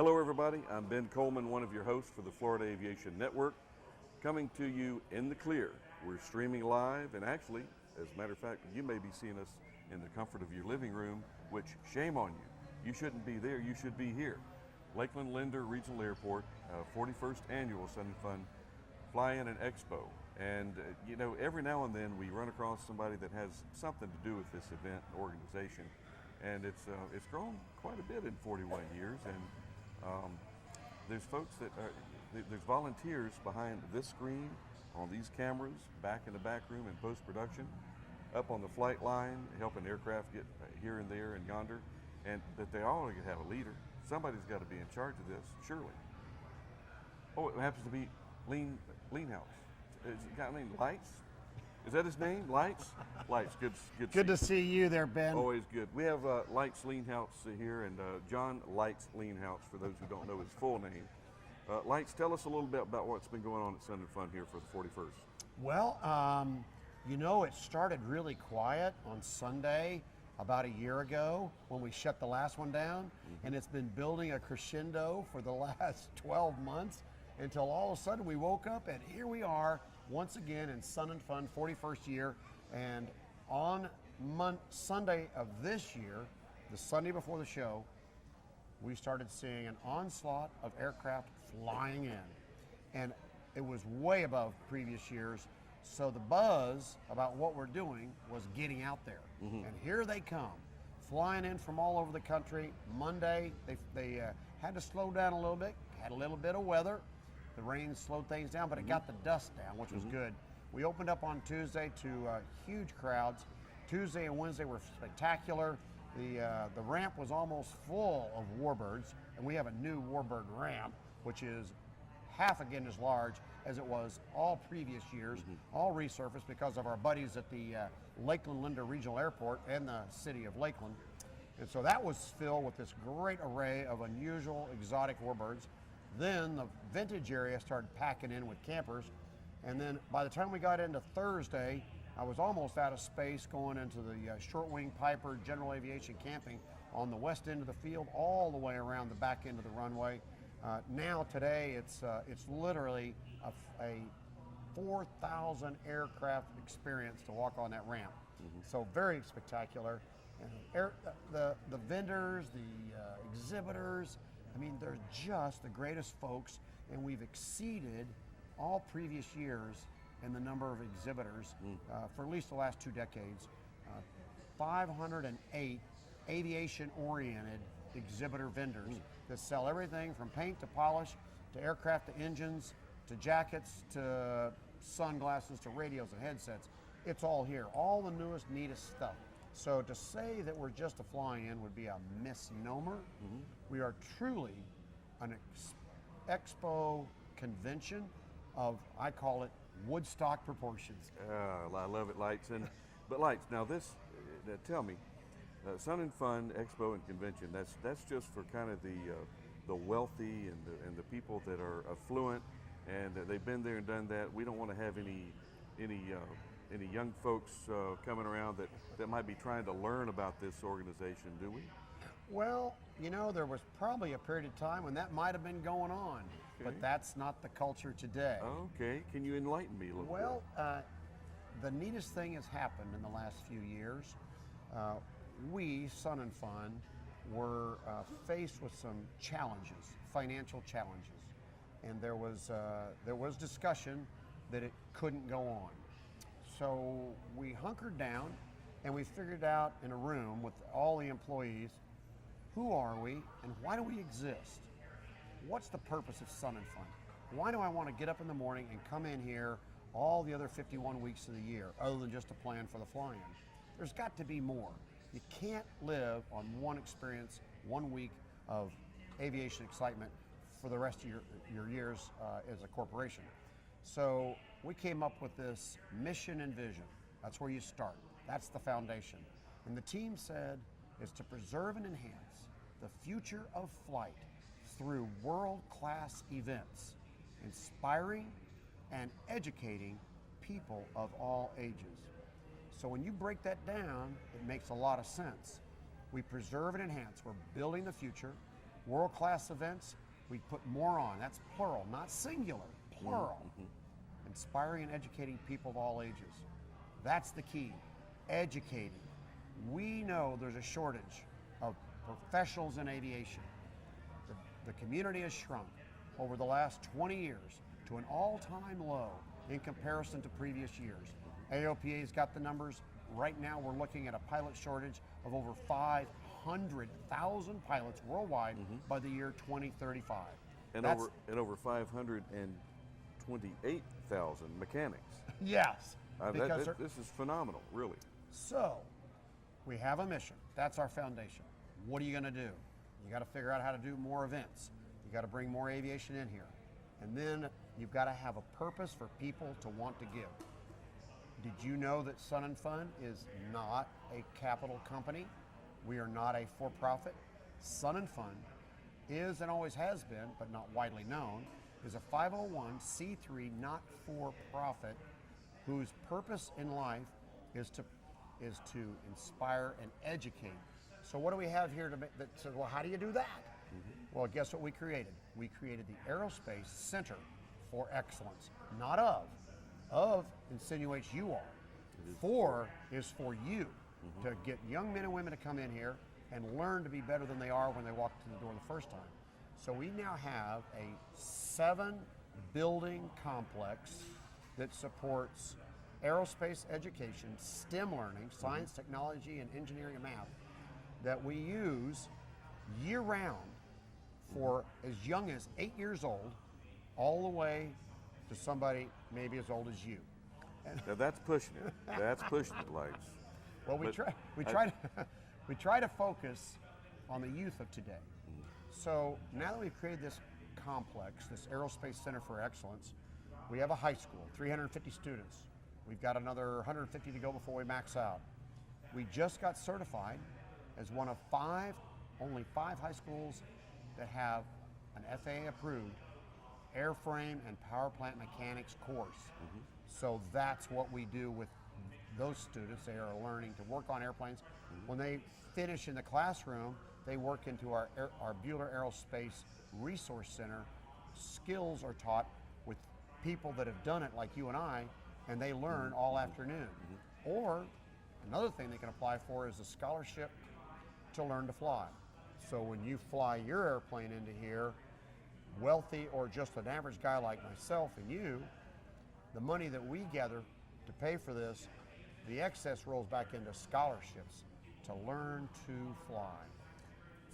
Hello everybody, I'm Ben Coleman, one of your hosts for the Florida Aviation Network, coming to you in the clear. We're streaming live, and actually, as a matter of fact, you may be seeing us in the comfort of your living room, which shame on you. You shouldn't be there, you should be here. Lakeland Linder Regional Airport, 41st Annual Sun and Fun Fly-In and Expo. And every now and then we run across somebody that has something to do with this event organization. And it's grown quite a bit in 41 years, and there's folks there's volunteers behind this screen, on these cameras, back in the back room in post-production, up on the flight line, helping aircraft get here and there and yonder, and that they all have a leader. Somebody's got to be in charge of this, surely. Oh, it happens to be Leenhouts. Is it got named Lights? Is that his name? Lights? Lights. Good to see you there, Ben. Always good. We have Lights Leenhouts here, and John Lights Leenhouts, for those who don't know his full name. Lights, tell us a little bit about what's been going on at Sun and Fun here for the 41st. Well, it started really quiet on Sunday about a year ago when we shut the last one down, and it's been building a crescendo for the last 12 months until all of a sudden we woke up and here we are once again in Sun and Fun 41st year. And on Sunday of this year, the Sunday before the show, we started seeing an onslaught of aircraft flying in, and it was way above previous years. So the buzz about what we're doing was getting out there. And here they come, flying in from all over the country. Monday, they had to slow down a little bit, had a little bit of weather. The rain slowed things down, but it got the dust down, which was good. We opened up on Tuesday to huge crowds. Tuesday and Wednesday were spectacular. The ramp was almost full of warbirds, and we have a new warbird ramp, which is half again as large as it was all previous years, all resurfaced because of our buddies at the Lakeland Linder Regional Airport and the city of Lakeland. And so that was filled with this great array of unusual, exotic warbirds. Then the vintage area started packing in with campers. And then by the time we got into Thursday, I was almost out of space going into the short wing Piper general aviation camping on the west end of the field, all the way around the back end of the runway. Now today, it's literally a 4,000 aircraft experience to walk on that ramp. So very spectacular. And the vendors, the exhibitors, I mean, they're just the greatest folks, and we've exceeded all previous years in the number of exhibitors for at least the last 2 decades. 508 aviation-oriented exhibitor vendors that sell everything from paint to polish to aircraft to engines to jackets to sunglasses to radios and headsets. It's all here, all the newest, neatest stuff. So to say that we're just a fly-in would be a misnomer. We are truly an expo convention of, I call it, Woodstock proportions. I love it, Lights. But Lights, now tell me, Sun and Fun Expo and Convention, that's just for kind of the wealthy and the people that are affluent, and they've been there and done that. We don't want to have any young folks coming around that might be trying to learn about this organization, do we? Well, there was probably a period of time when that might have been going on, but that's not the culture today. Okay, can you enlighten me a little bit? Well, the neatest thing has happened in the last few years. We, Sun and Fun, were faced with some challenges, financial challenges, and there was discussion that it couldn't go on. So we hunkered down and we figured out in a room with all the employees, who are we and why do we exist? What's the purpose of Sun and Fun? Why do I want to get up in the morning and come in here all the other 51 weeks of the year, other than just a plan for the fly-in? There's got to be more. You can't live on one experience, 1 week of aviation excitement for the rest of your years as a corporation. So we came up with this mission and vision. That's where you start. That's the foundation. And the team said is to preserve and enhance the future of flight through world-class events, inspiring and educating people of all ages. So when you break that down, it makes a lot of sense. We preserve and enhance. We're building the future. world-class events. We put more on. That's plural, not singular, plural. Inspiring and educating people of all ages. That's the key. Educating. We know there's a shortage of professionals in aviation. The community has shrunk over the last 20 years to an all-time low in comparison to previous years. AOPA's got the numbers. Right now we're looking at a pilot shortage of over 500,000 pilots worldwide by the year 2035. And over 528,000 mechanics. Yes. This is phenomenal, really. So, we have a mission. That's our foundation. What are you going to do? You got to figure out how to do more events. You got to bring more aviation in here. And then you've got to have a purpose for people to want to give. Did you know that Sun and Fun is not a capital company? We are not a for-profit. Sun and Fun is and always has been, but not widely known, is a 501c3 not-for-profit whose purpose in life is to inspire and educate. So what do we have here to make that says, well, how do you do that? Well, guess what we created? We created the Aerospace Center for Excellence. Not of. Of insinuates you are. For is for you to get young men and women to come in here and learn to be better than they are when they walk through the door the first time. So we now have a 7-building complex that supports aerospace education, STEM learning, science, technology, and engineering and math, that we use year-round for as young as 8 years old, all the way to somebody maybe as old as you. Now that's pushing it. That's pushing it, Lights. Well, we try to focus on the youth of today. So now that we've created this complex, this Aerospace Center for Excellence, we have a high school, 350 students. We've got another 150 to go before we max out. We just got certified as one of only five high schools that have an FAA-approved airframe and power plant mechanics course. So that's what we do with those students. They are learning to work on airplanes. When they finish in the classroom, they work into our Bueller Aerospace Resource Center. Skills are taught with people that have done it like you and I, and they learn all afternoon. Or another thing they can apply for is a scholarship to learn to fly. So when you fly your airplane into here, wealthy or just an average guy like myself and you, the money that we gather to pay for this, the excess rolls back into scholarships to learn to fly.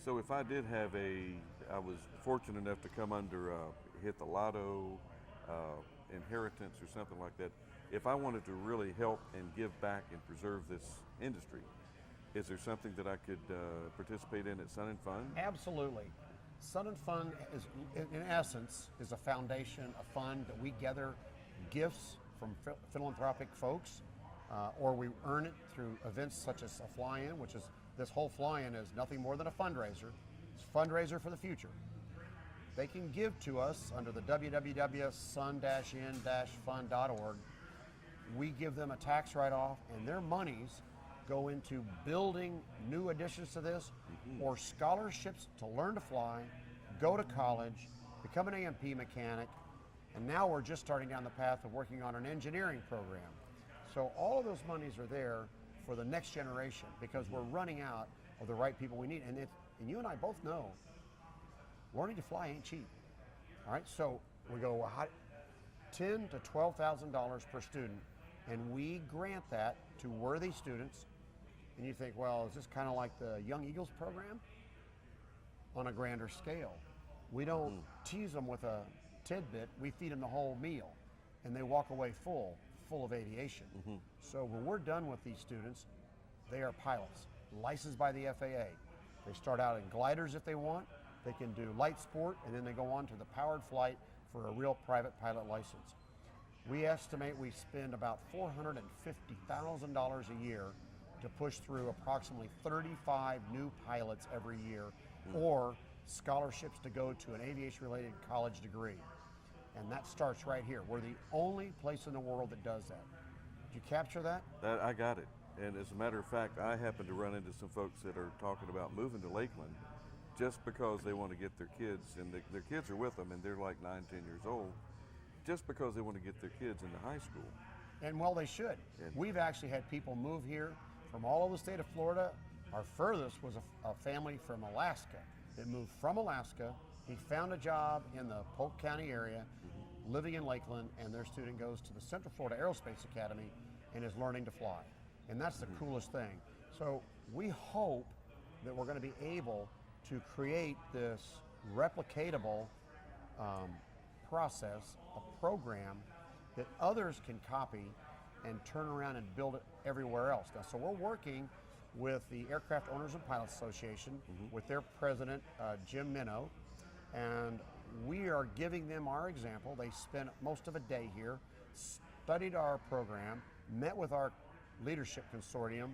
So if I did have I was fortunate enough to come under, hit the lotto, inheritance or something like that, if I wanted to really help and give back and preserve this industry, is there something that I could participate in at Sun and Fun? Absolutely. Sun and Fun is, in essence, is a foundation, a fund that we gather gifts from philanthropic folks, or we earn it through events such as a fly-in, which is, this whole fly-in is nothing more than a fundraiser. It's a fundraiser for the future. They can give to us under the www.sun-in-fund.org. We give them a tax write-off, and their monies go into building new additions to this, or scholarships to learn to fly, go to college, become an A&P mechanic, and now we're just starting down the path of working on an engineering program. So all of those monies are there for the next generation because we're running out of the right people we need. And you and I both know learning to fly ain't cheap. All right, so we go $10,000 to $12,000 per student, and we grant that to worthy students. And you think, well, is this kind of like the Young Eagles program? On a grander scale. We don't tease them with a tidbit, we feed them the whole meal, and they walk away full of aviation. So when we're done with these students, they are pilots, licensed by the FAA. They start out in gliders if they want, they can do light sport, and then they go on to the powered flight for a real private pilot license. We estimate we spend about $450,000 a year to push through approximately 35 new pilots every year, or scholarships to go to an aviation-related college degree. And that starts right here. We're the only place in the world that does that. Did you capture that? I got it. And as a matter of fact, I happen to run into some folks that are talking about moving to Lakeland just because they want to get their kids, and their kids are with them, and they're like 9, 10 years old, just because they want to get their kids into high school. And well, they should. And We've actually had people move here from all over the state of Florida. Our furthest was a family from Alaska that moved from Alaska. He found a job in the Polk County area, living in Lakeland, and their student goes to the Central Florida Aerospace Academy and is learning to fly. And that's the coolest thing. So we hope that we're going to be able to create this replicatable process, a program that others can copy and turn around and build it everywhere else. Now, so we're working with the Aircraft Owners and Pilots Association, with their president, Jim Minnow, and we are giving them our example. They spent most of a day here, studied our program, met with our leadership consortium,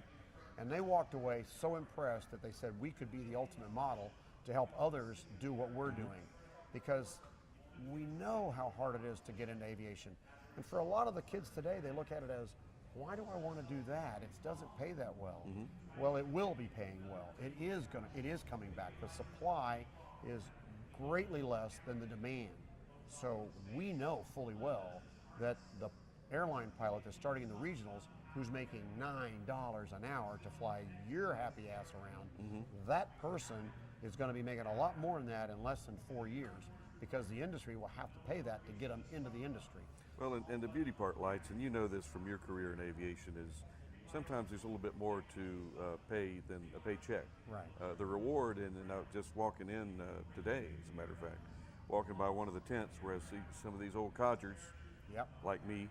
and they walked away so impressed that they said we could be the ultimate model to help others do what we're doing, because we know how hard it is to get into aviation. And for a lot of the kids today, they look at it as, why do I want to do that? It doesn't pay that well. Well, it will be paying well. It is coming back. The supply is greatly less than the demand. So we know fully well that the airline pilot that's starting in the regionals, who's making $9 an hour to fly your happy ass around, that person is going to be making a lot more than that in less than 4 years, because the industry will have to pay that to get them into the industry. Well, and the beauty part, Lights, and you know this from your career in aviation, is sometimes there's a little bit more to pay than a paycheck. Right. The reward, and just walking in today, as a matter of fact, walking by one of the tents where I see some of these old codgers, like me,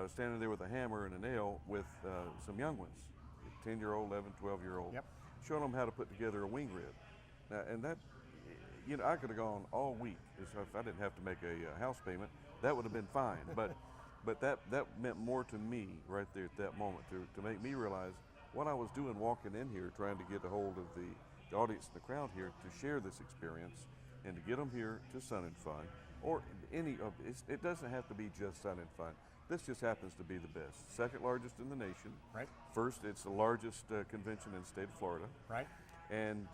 standing there with a hammer and a nail with some young ones, 10-year-old, 11, 12-year-old, showing them how to put together a wing rib. Now, and that, you know, I could have gone all week if I didn't have to make a house payment. That would have been fine, but that meant more to me right there at that moment to make me realize what I was doing walking in here, trying to get a hold of the audience and the crowd here to share this experience and to get them here to Sun and Fun, or any of it doesn't have to be just Sun and Fun. This just happens to be the best, second largest in the nation. Right. First, it's the largest convention in the state of Florida. Right. And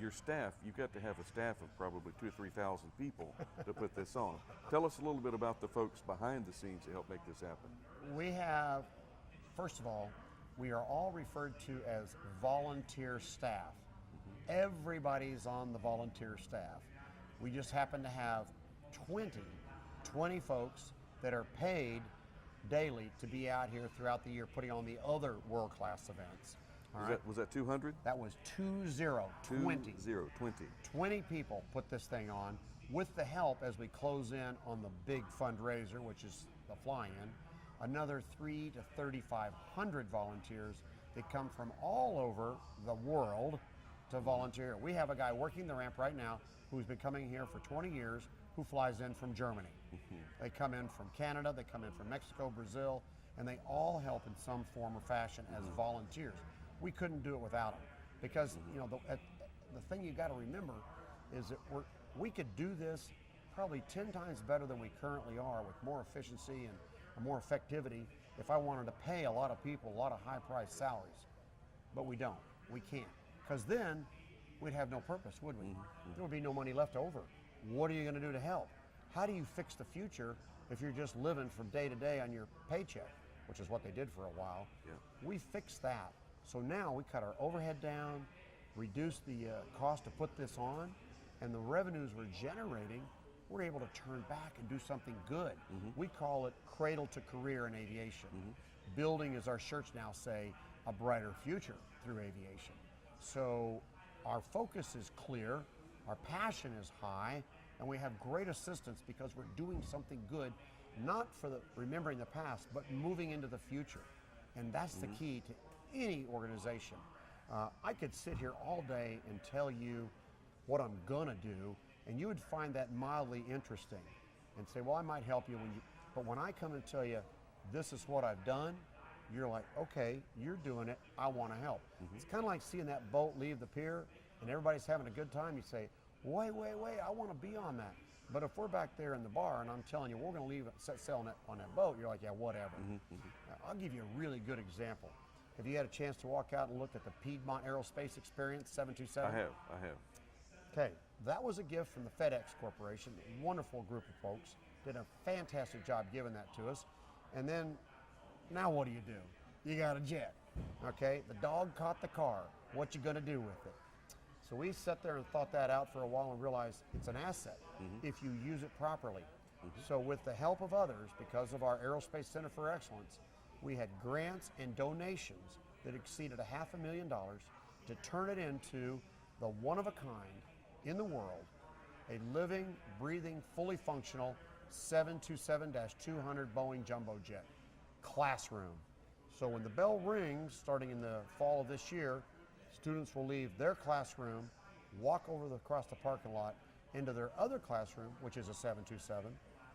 your staff, you've got to have a staff of probably 2,000 or 3,000 people to put this on. Tell us a little bit about the folks behind the scenes to help make this happen. We have, first of all, we are all referred to as volunteer staff. Everybody's on the volunteer staff. We just happen to have 20 folks that are paid daily to be out here throughout the year putting on the other world-class events. Was that 200? That was 20. 20 people put this thing on, with the help as we close in on the big fundraiser, which is the fly-in. Another 300 to 3,500 volunteers that come from all over the world to volunteer. We have a guy working the ramp right now who's been coming here for 20 years, who flies in from Germany. They come in from Canada, they come in from Mexico, Brazil, and they all help in some form or fashion as volunteers. We couldn't do it without them, because you know the thing you got to remember is that we could do this probably 10 times better than we currently are, with more efficiency and more effectivity, if I wanted to pay a lot of people a lot of high-priced salaries. But we don't. We can't, because then we'd have no purpose, would we? There would be no money left over. What are you going to do to help? How do you fix the future if you're just living from day to day on your paycheck, which is what they did for a while? We fixed that. So now we cut our overhead down, reduce the cost to put this on, and the revenues we're generating, we're able to turn back and do something good. We call it cradle to career in aviation. Building, as our shirts now say, a brighter future through aviation. So our focus is clear, our passion is high, and we have great assistance because we're doing something good, not for remembering the past, but moving into the future. And that's the key to any organization. I could sit here all day and tell you what I'm gonna do, and you would find that mildly interesting and say, well, I might help you but when I come and tell you this is what I've done, you're like, okay, you're doing it, I wanna help. It's kind of like seeing that boat leave the pier and everybody's having a good time. You say, wait, I wanna be on that. But if we're back there in the bar and I'm telling you we're gonna leave set sail on that boat, you're like, yeah, whatever. I'll give you a really good example. Have you had a chance to walk out and look at the Piedmont Aerospace Experience 727? I have. Okay, that was a gift from the FedEx Corporation. A wonderful group of folks. Did a fantastic job giving that to us. And then, now what do? You got a jet. Okay, the dog caught the car. What you gonna do with it? So we sat there and thought that out for a while and realized it's an asset if you use it properly. So with the help of others, because of our Aerospace Center for Excellence, we had grants and donations that exceeded $500,000 to turn it into the one of a kind in the world, a living, breathing, fully functional 727-200 Boeing jumbo jet classroom. So when the bell rings, starting in the fall of this year, students will leave their classroom, walk across the parking lot into their other classroom, which is a 727,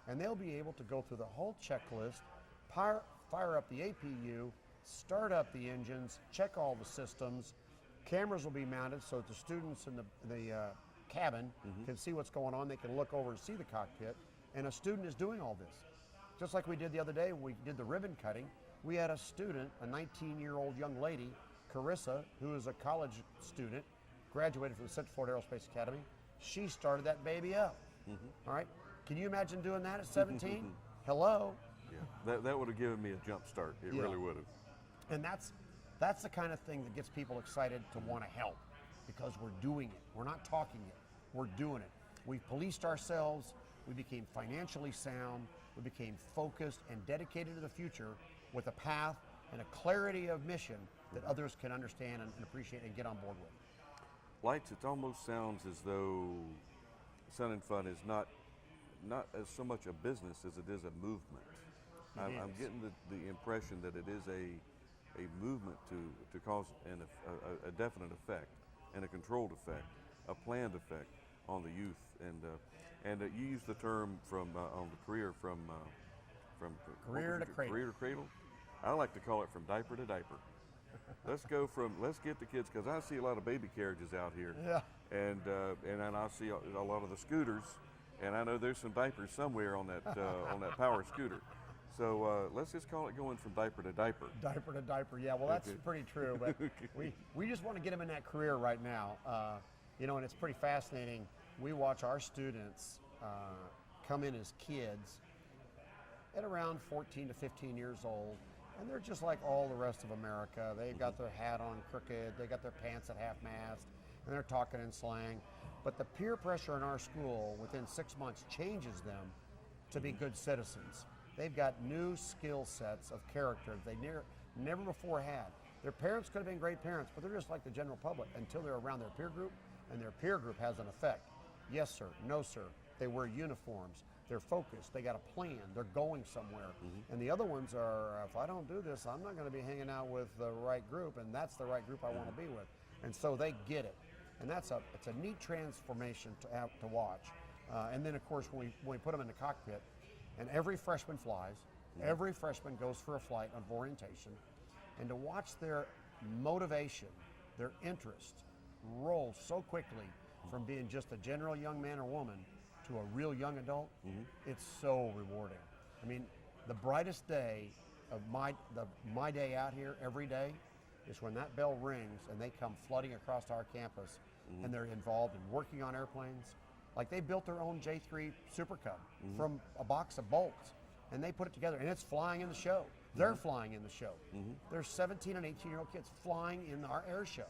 and they'll be able to go through the whole checklist, fire up the APU, start up the engines, check all the systems. Cameras will be mounted so that the students in the cabin can see what's going on. They can look over and see the cockpit, and a student is doing all this. Just like we did the other day when we did the ribbon cutting, we had a student, a 19-year-old young lady, Carissa, who is a college student, graduated from the Central Florida Aerospace Academy. She started that baby up. All right, can you imagine doing that at 17? Hello. Yeah, that would have given me a jump start. It really would have. And that's the kind of thing that gets people excited to want to help, because we're doing it. We're not talking it. We're doing it. We policed ourselves. We became financially sound. We became focused and dedicated to the future with a path and a clarity of mission that others can understand and appreciate and get on board with. Lights, it almost sounds as though Sun and Fun is not as so much a business as it is a movement. I'm getting the impression that it is a movement to cause a definite effect and a controlled effect, a planned effect on the youth. And you use the term from on the career from Career to cradle. Career to cradle. I like to call it from diaper to diaper. Let's get the kids, because I see a lot of baby carriages out here. Yeah. And then I see a lot of the scooters, and I know there's some diapers somewhere on that power scooter. So let's just call it going from diaper to diaper. Diaper to diaper, yeah. Well, that's pretty true. But we just want to get them in that career right now. And it's pretty fascinating. We watch our students come in as kids at around 14 to 15 years old, and they're just like all the rest of America. They've got their hat on crooked, they got their pants at half-mast, and they're talking in slang. But the peer pressure in our school within 6 months changes them to be good citizens. They've got new skill sets of character they never before had. Their parents could have been great parents, but they're just like the general public until they're around their peer group, and their peer group has an effect. Yes, sir. No, sir. They wear uniforms. They're focused. They got a plan. They're going somewhere. And the other ones are, if I don't do this, I'm not going to be hanging out with the right group, and that's the right group I want to be with. And so they get it. And it's a neat transformation to watch. And then, of course, when we put them in the cockpit, and every freshman flies, every freshman goes for a flight of orientation, and to watch their motivation, their interest roll so quickly from being just a general young man or woman to a real young adult, it's so rewarding. I mean, the brightest day of my day out here every day is when that bell rings and they come flooding across our campus, and they're involved in working on airplanes. Like, they built their own J3 Super Cub from a box of bolts, and they put it together, and it's flying in the show. They're flying in the show. There's 17 and 18-year-old kids flying in our air show.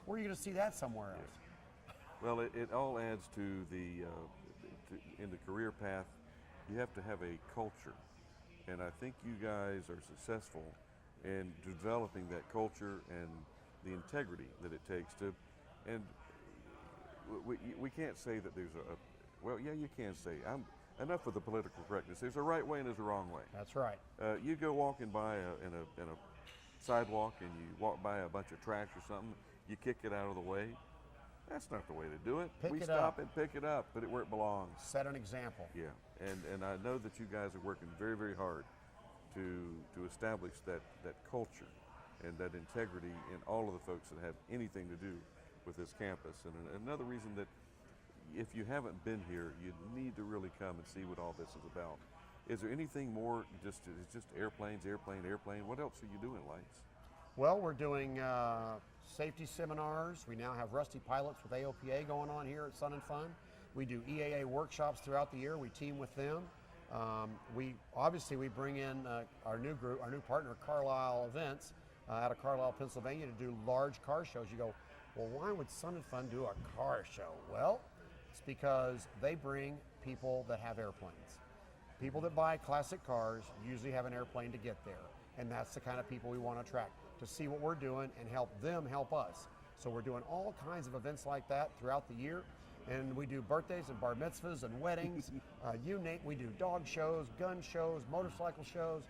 Where are you going to see that somewhere else? Well, it all adds to in the career path. You have to have a culture, and I think you guys are successful in developing that culture and the integrity that it takes to. And we can't say that there's well, yeah, you can say. Enough with the political correctness. There's a right way and there's a wrong way. That's right. You go walking by in a sidewalk and you walk by a bunch of trash or something. You kick it out of the way. That's not the way to do it. We stop and pick it up, put it where it belongs. Set an example. Yeah, and I know that you guys are working very, very hard to establish that culture and that integrity in all of the folks that have anything to do with this campus. And another reason that if you haven't been here, you need to really come and see what all this is about. Is there anything more? It's just airplanes, airplane. What else are you doing, Lights? Well, we're doing safety seminars. We now have Rusty Pilots with AOPA going on here at Sun and Fun. We do EAA workshops throughout the year. We team with them. We bring in our new group, our new partner, Carlisle Events, out of Carlisle, Pennsylvania, to do large car shows. You go, well, why would Sun and Fun do a car show? Well, it's because they bring people that have airplanes. People that buy classic cars usually have an airplane to get there, and that's the kind of people we want to attract to see what we're doing and help them help us. So we're doing all kinds of events like that throughout the year, and we do birthdays and bar mitzvahs and weddings. We do dog shows, gun shows, motorcycle shows,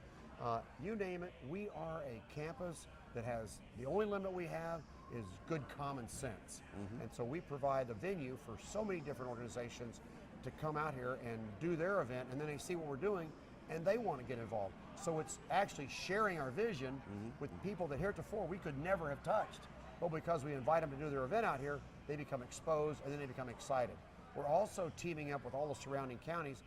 you name it. We are a campus that has, the only limit we have is good common sense. And so we provide a venue for so many different organizations to come out here and do their event, and then they see what we're doing and they want to get involved. So it's actually sharing our vision with people that heretofore we could never have touched. But because we invite them to do their event out here, they become exposed and then they become excited. We're also teaming up with all the surrounding counties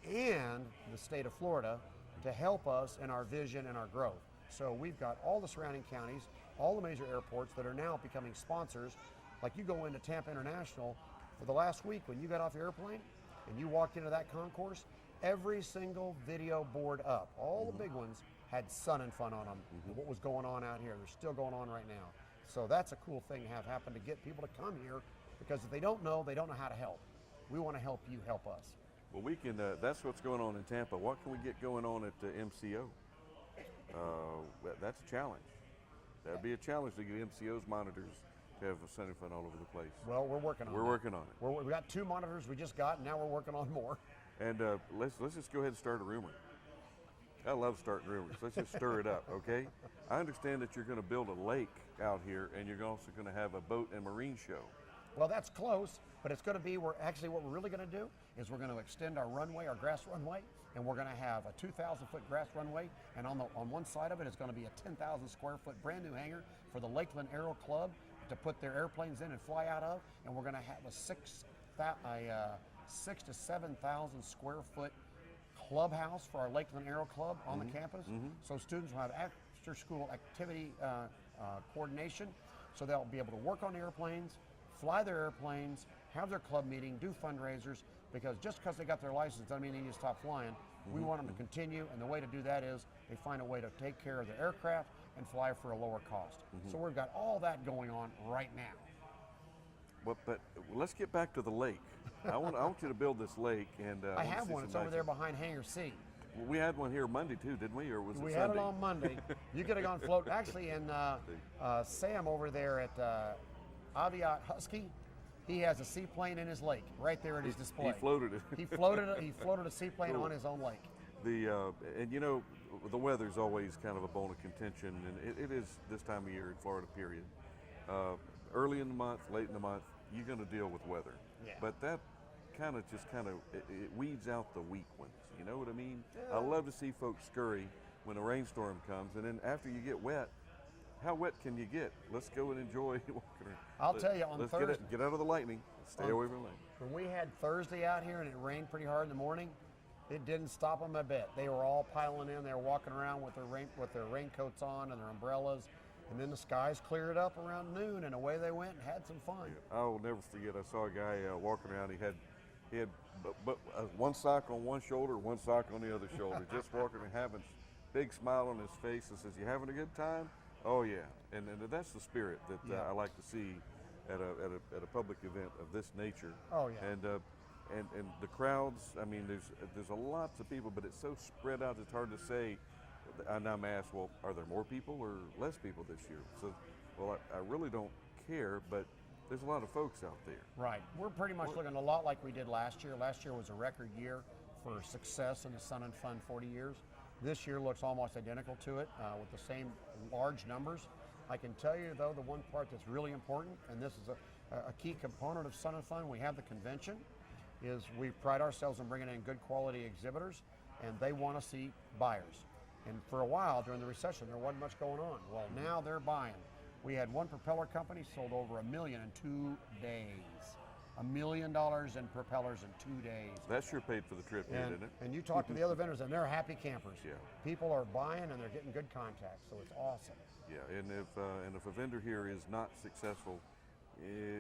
and the state of Florida to help us in our vision and our growth. So we've got all the surrounding counties, all the major airports that are now becoming sponsors. Like you go into Tampa International for the last week when you got off the airplane and you walked into that concourse, every single video board up, all the big ones, had Sun and Fun on them. What was going on out here, they're still going on right now. So that's a cool thing to have happen, to get people to come here, because if they don't know how to help. We want to help you help us. Well, we can, that's what's going on in Tampa. What can we get going on at MCO? That's a challenge. That'd be a challenge to get MCO's monitors to have a Sun and Fun all over the place. Well, we're working on it. We're working on it. We got 2 monitors we just got, and now we're working on more. And let's just go ahead and start a rumor. I love starting rumors. Let's just stir it up, okay? I understand that you're going to build a lake out here, and you're also going to have a boat and marine show. Well, that's close, but it's going to be, what we're really going to do is we're going to extend our runway, our grass runway, and we're going to have a 2,000-foot grass runway, and on one side of it is going to be a 10,000 square foot brand new hangar for the Lakeland Aero Club to put their airplanes in and fly out of, and we're going to have a 6,000 to 7,000 square foot clubhouse for our Lakeland Aero Club on the campus. So students will have after school activity coordination, so they'll be able to work on the airplanes, fly their airplanes, have their club meeting, do fundraisers, because just because they got their license doesn't mean they need to stop flying. We want them to continue, and the way to do that is they find a way to take care of their aircraft and fly for a lower cost. So we've got all that going on right now. But let's get back to the lake. I want you to build this lake, and I have one. It's over there behind Hangar C. We had one here Monday too, didn't we? Or was it Sunday? We had it on Monday. You could have gone float. Actually, and Sam over there at Aviat Husky, he has a seaplane in his lake right there at his display. He floated it. He floated a seaplane on his own lake. And you know, the weather's always kind of a bone of contention, and it is this time of year in Florida, period. Early in the month, late in the month, you're going to deal with weather. Yeah. But that it weeds out the weak ones. You know what I mean? I love to see folks scurry when a rainstorm comes, and then after you get wet, how wet can you get? Let's go and enjoy walking around. I'll tell you, on Thursday, get out of the lightning. Stay away from the lightning. When we had Thursday out here and it rained pretty hard in the morning, it didn't stop them a bit. They were all piling in. They were walking around with their raincoats on and their umbrellas. And then the skies cleared up around noon, and away they went and had some fun. I will never forget. I saw a guy walking around. He had one sock on one shoulder, one sock on the other shoulder, just walking and having a big smile on his face. And says, "You having a good time?" Oh yeah, and that's the spirit that I like to see at a public event of this nature. Oh yeah. And the crowds. I mean, there's a lots of people, but it's so spread out. It's hard to say. And I'm asked, well, are there more people or less people this year? So, well, I really don't care, but there's a lot of folks out there. Right. We're pretty much looking a lot like we did last year. Last year was a record year for success in the Sun and Fun 40 years. This year looks almost identical to it with the same large numbers. I can tell you, though, the one part that's really important, and this is a key component of Sun and Fun, we have the convention, is we pride ourselves in bringing in good quality exhibitors, and they want to see buyers. And for a while during the recession, there wasn't much going on. Well, now they're buying. We had one propeller company sold over $1 million in 2 days. $1 million in propellers in 2 days. That sure paid for the trip, here, didn't it? And you talk to the other vendors, and they're happy campers. Yeah. People are buying, and they're getting good contacts, so it's awesome. Yeah, and if a vendor here is not successful,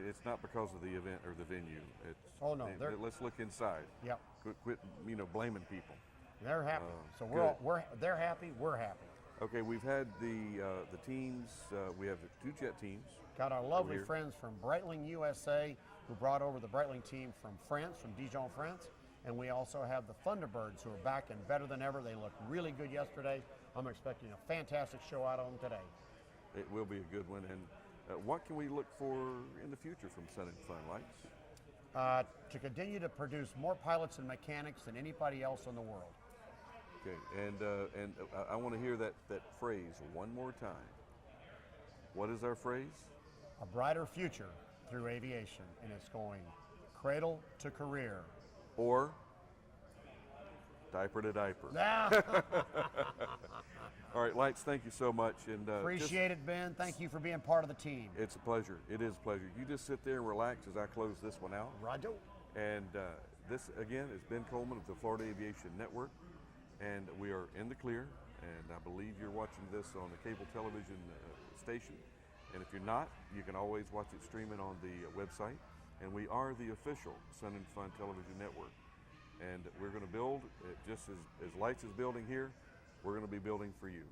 it's not because of the event or the venue. It's, Oh, no, let's look inside. Yep. Quit blaming people. They're happy. So they're happy. We're happy. Okay, we've had the teams. We have the 2 jet teams. Got our lovely here. friends from Breitling, USA, who brought over the Breitling team from France, from Dijon, France. And we also have the Thunderbirds, who are back and better than ever. They looked really good yesterday. I'm expecting a fantastic show out of them today. It will be a good one. And what can we look for in the future from Sun and Fun Lights? To continue to produce more pilots and mechanics than anybody else in the world. Okay, and I want to hear that phrase one more time. What is our phrase? A brighter future through aviation, and it's going cradle to career. Or diaper to diaper. All right, Lights, thank you so much. And Appreciate it, Ben. Thank you for being part of the team. It's a pleasure. It is a pleasure. You just sit there and relax as I close this one out. Roger. And this, again, is Ben Coleman of the Florida Aviation Network. And we are in the clear. And I believe you're watching this on the cable television station. And if you're not, you can always watch it streaming on the website. And we are the official Sun and Fun Television Network. And we're going to build, just as Lights is building here, we're going to be building for you.